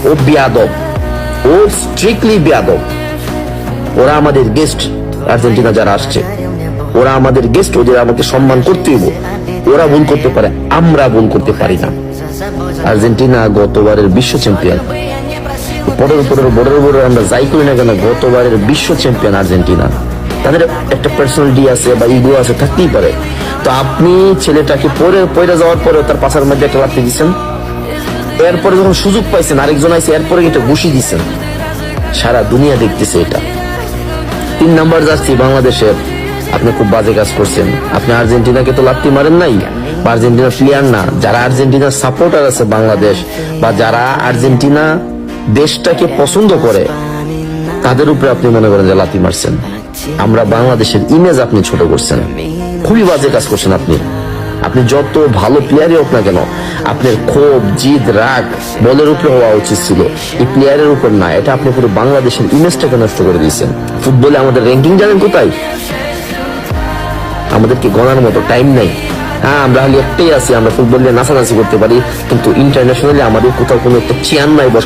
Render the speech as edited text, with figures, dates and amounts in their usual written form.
ও বিয়াদব, ও স্ট্রিক্টলি বিয়াদব। ওরা আমাদের গেস্ট, আর্জেন্টিনা যারা আসছে ওরা আমাদের গেস্ট, ওদের আমাকে সম্মান করতে হইব। ওরা ভুল করতে পারে, আমরা ভুল করতে পারি না। আর্জেন্টিনা গতবারের বিশ্ব চ্যাম্পিয়ন, বড় আমরা যাই করি না কেন, গতবারের বিশ্ব চ্যাম্পিয়ন আর্জেন্টিনা। তাদের একটা পার্সোনালিটি আছে বা ইগো আছে, থাকতেই পারে। তো আপনি ছেলেটাকে পড়ে যাওয়ার পরে তার পাশার মধ্যে একটা লাথি দিচ্ছেন, এরপরে যখন সুযোগ পাইছেন আরেকজন আইসে, এরপরে এটা ঘুষি দিচ্ছেন। সারা দুনিয়া দেখতেছে এটা। 3 নাম্বার জার্সি বাংলাদেশের, আপনি খুব বাজে কাজ করছেন। আপনি আর্জেন্টিনাকে তো লাত্তি মারেন নাই, বা আর্জেন্টিনার প্লেয়ার না, যারা আর্জেন্টিনার সাপোর্টার আছে বাংলাদেশ, বা যারা আর্জেন্টিনা দেশটাকে পছন্দ করে, তাদের উপরে আপনি মনে করেন যে লাথি মারছেন। আমরা বাংলাদেশের ইমেজ আপনি ছোট করছেন, খুবই বাজে কাজ করছেন আপনি। আপনি যত ভালো প্লেয়ারই হোক না কেন, আপনার ক্ষোভ, জিদ, রাগ বলের উপরে হওয়া উচিত ছিল, এই প্লেয়ারের উপর না। এটা আপনি পুরো বাংলাদেশের ইমেজটাকে নষ্ট করে দিয়েছেন। ফুটবলে আমাদের র্যাঙ্কিং জানেন কোথায়? আমাদেরকে গণার মতো টাইম নাই। হ্যাঁ, আমরা খালি একটাই আছি, আমরা ফুটবল নিয়ে নাচানাচি করতে পারি, কিন্তু ইন্টারন্যাশনালি আমাদের কোথাও কোনো একটা চেয়ার নাই বসা।